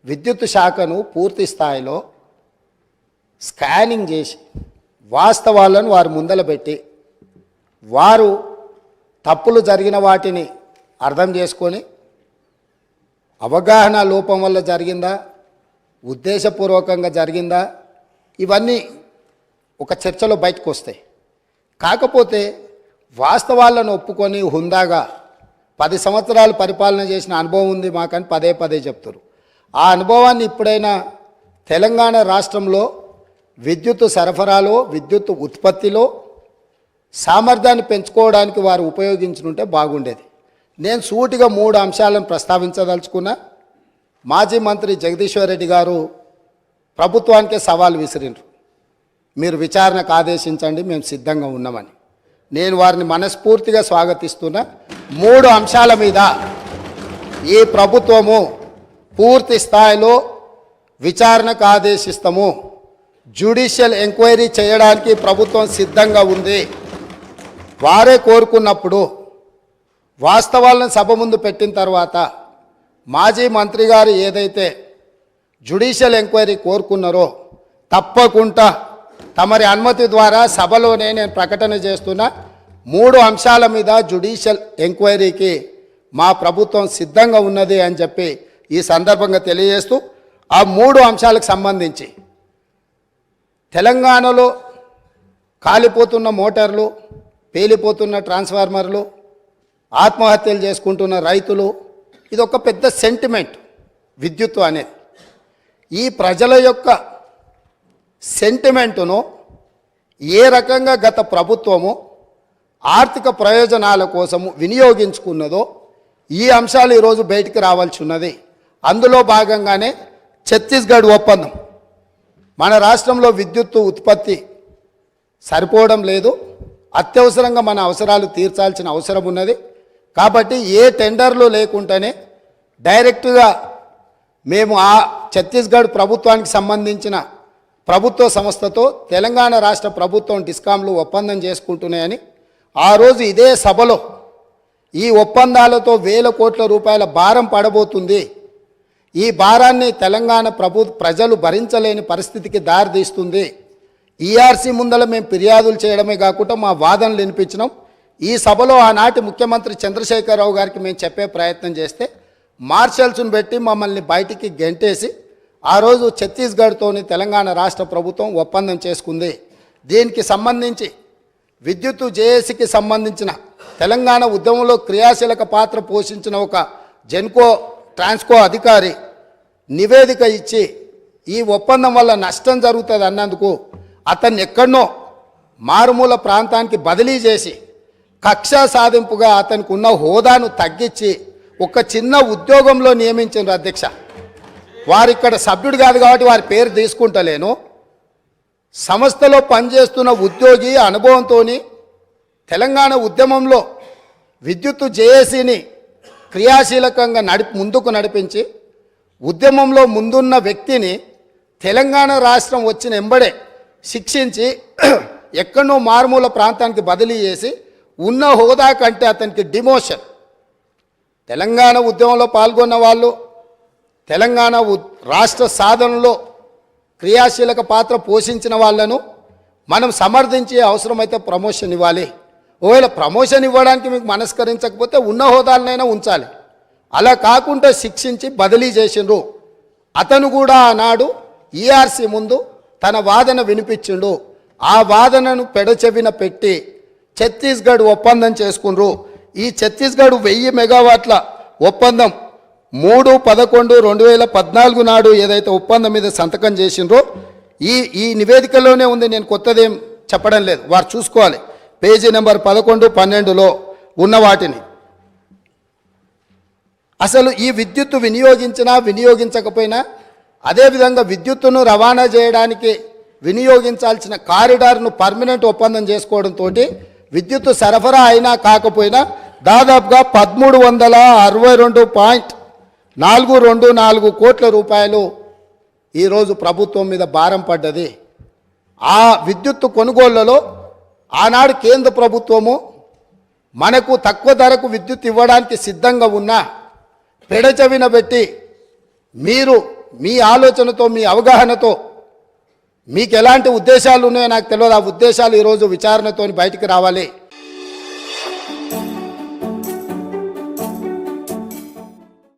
విద్యుత్ శాఖను పూర్తి స్థాయిలో స్కానింగ్ చేసి వాస్తవాలను వారు ముందల పెట్టి వారు తప్పులు జరిగిన వాటిని అర్థం చేసుకొని అవగాహన లోపం వల్ల జరిగిందా, ఉద్దేశపూర్వకంగా జరిగిందా, ఇవన్నీ ఒక చర్చలో బయటకు వస్తాయి. కాకపోతే వాస్తవాలను ఒప్పుకొని హుందాగా 10 సంవత్సరాలు పరిపాలన చేసిన అనుభవం ఉంది మాకని పదే పదే చెప్తారు. ఆ అనుభవాన్ని ఇప్పుడైనా తెలంగాణ రాష్ట్రంలో విద్యుత్ సరఫరాలో, విద్యుత్ ఉత్పత్తిలో సామర్థ్యాన్ని పెంచుకోవడానికి వారు ఉపయోగించుకుంటే బాగుండేది. నేను సూటిగా 3 అంశాలను ప్రస్తావించదలుచుకున్నా. మాజీ మంత్రి జగదీశ్వర్ రెడ్డి గారు ప్రభుత్వానికే సవాల్ విసిరిండ్రు, మీరు విచారణకు ఆదేశించండి, మేము సిద్ధంగా ఉన్నామని. నేను వారిని మనస్ఫూర్తిగా స్వాగతిస్తున్నా. 3 అంశాల మీద ఈ ప్రభుత్వము పూర్తి స్థాయిలో విచారణకు ఆదేశిస్తాము, జ్యుడిషియల్ ఎంక్వైరీ చేయడానికి ప్రభుత్వం సిద్ధంగా ఉంది. వారే కోరుకున్నప్పుడు వాస్తవాలను సభ ముందు పెట్టిన తర్వాత మాజీ మంత్రి గారు ఏదైతే జ్యుడిషియల్ ఎంక్వైరీ కోరుకున్నారో తప్పకుండా తమరి అనుమతి ద్వారా సభలోనే నేను ప్రకటన చేస్తున్నా. 3 అంశాల మీద జ్యుడిషియల్ ఎంక్వైరీకి మా ప్రభుత్వం సిద్ధంగా ఉన్నది అని చెప్పి ఈ సందర్భంగా తెలియజేస్తూ, ఆ 3 అంశాలకు సంబంధించి తెలంగాణలో కాలిపోతున్న మోటార్లు, పేలిపోతున్న ట్రాన్స్ఫార్మర్లు, ఆత్మహత్యలు చేసుకుంటున్న రైతులు, ఇది ఒక పెద్ద సెంటిమెంట్ విద్యుత్తు అనేది. ఈ ప్రజల యొక్క సెంటిమెంటును ఏ రకంగా గత ప్రభుత్వము ఆర్థిక ప్రయోజనాల కోసము వినియోగించుకున్నదో ఈ అంశాలు ఈరోజు బయటికి రావాల్సి ఉన్నది. అందులో భాగంగానే ఛత్తీస్గఢ్ ఒప్పందం. మన రాష్ట్రంలో విద్యుత్తు ఉత్పత్తి సరిపోవడం లేదు, అత్యవసరంగా మన అవసరాలు తీర్చాల్సిన అవసరం ఉన్నది. కాబట్టి ఏ టెండర్లు లేకుండానే డైరెక్ట్గా మేము ఆ ఛత్తీస్గఢ్ ప్రభుత్వానికి సంబంధించిన ప్రభుత్వ సంస్థతో తెలంగాణ రాష్ట్ర ప్రభుత్వం డిస్కామ్లు ఒప్పందం చేసుకుంటున్నాయని ఆ రోజు ఇదే సభలో ఈ ఒప్పందాలతో వేల కోట్ల రూపాయల భారం పడబోతుంది, ఈ భారాన్ని తెలంగాణ ప్రజలు భరించలేని పరిస్థితికి దారితీస్తుంది, ఈఆర్సీ ముందల మేము ఫిర్యాదులు చేయడమే కాకుండా మా వాదనలు వినిపించినాం. ఈ సభలో ఆనాటి ముఖ్యమంత్రి చంద్రశేఖరరావు గారికి మేము చెప్పే ప్రయత్నం చేస్తే మార్షల్స్ను పెట్టి మమ్మల్ని బయటికి గెంటేసి ఆ రోజు ఛత్తీస్గఢ్తోని తెలంగాణ రాష్ట్ర ప్రభుత్వం ఒప్పందం చేసుకుంది. దీనికి సంబంధించి విద్యుత్తు జేఏసీకి సంబంధించిన తెలంగాణ ఉద్యమంలో క్రియాశీలక పాత్ర పోషించిన ఒక జెన్కో ట్రాన్స్కో అధికారి నివేదిక ఇచ్చి ఈ ఒప్పందం వల్ల నష్టం జరుగుతుంది అన్నందుకు అతన్ని ఎక్కడనో మారుమూల ప్రాంతానికి బదిలీ చేసి కక్ష సాధింపుగా అతనికి ఉన్న హోదాను తగ్గించి ఒక చిన్న ఉద్యోగంలో నియమించారు అధ్యక్ష. వారు ఇక్కడ సభ్యుడు కాదు కాబట్టి వారి పేరు తీసుకుంటలేను. సంస్థలో పనిచేస్తున్న ఉద్యోగి అనుభవంతో తెలంగాణ ఉద్యమంలో విద్యుత్తు జేఏసీని క్రియాశీలకంగా ముందుకు నడిపించి ఉద్యమంలో ముందున్న వ్యక్తిని తెలంగాణ రాష్ట్రం వచ్చిన ఎంబడే శిక్షించి ఎక్కడో మారుమూల ప్రాంతానికి బదిలీ చేసి ఉన్న హోదా కంటే అతనికి డిమోషన్. తెలంగాణ ఉద్యమంలో పాల్గొన్న వాళ్ళు తెలంగాణ రాష్ట్ర సాధనలో క్రియాశీలక పాత్ర పోషించిన వాళ్ళను మనం సమర్థించి అవసరమైతే ప్రమోషన్ ఇవ్వాలి. ఒకవేళ ప్రమోషన్ ఇవ్వడానికి మీకు మనస్కరించకపోతే ఉన్న హోదాలనైనా ఉంచాలి. అలా కాకుండా శిక్షించి బదిలీ చేసిండ్రు. అతను కూడా ఆనాడు ఈఆర్సీ ముందు తన వాదన వినిపించిండు. ఆ వాదనను పెడచెవిన పెట్టి ఛత్తీస్గఢ్ ఒప్పందం చేసుకుండ్రు. ఈ ఛత్తీస్గఢ్ 1000 మెగావాట్ల ఒప్పందం 3/11/2014 నాడు ఏదైతే ఒప్పందం మీద సంతకం చేసిండ్రో ఈ నివేదికలోనే ఉంది, నేను కొత్తదేం చెప్పడం లేదు, వారు చూసుకోవాలి. పేజీ నెంబర్ 11, 12లో ఉన్న వాటిని. అసలు ఈ విద్యుత్తు వినియోగించినా వినియోగించకపోయినా అదేవిధంగా విద్యుత్తును రవాణా చేయడానికి వినియోగించాల్సిన కారిడార్ను పర్మనెంట్ ఒప్పందం చేసుకోవడంతో విద్యుత్తు సరఫరా అయినా కాకపోయినా దాదాపుగా 1362.424 కోట్ల రూపాయలు ఈరోజు ప్రభుత్వం మీద భారం పడ్డది. ఆ విద్యుత్తు కొనుగోళ్లలో ఆనాడు కేంద్ర ప్రభుత్వము మనకు తక్కువ ధరకు విద్యుత్ ఇవ్వడానికి సిద్ధంగా ఉన్న పెడచెవిన పెట్టి మీరు మీ ఆలోచనతో మీ అవగాహనతో మీకు ఎలాంటి ఉద్దేశాలు ఉన్నాయో నాకు తెలియదు. ఆ ఉద్దేశాలు ఈరోజు విచారణతో బయటికి రావాలి.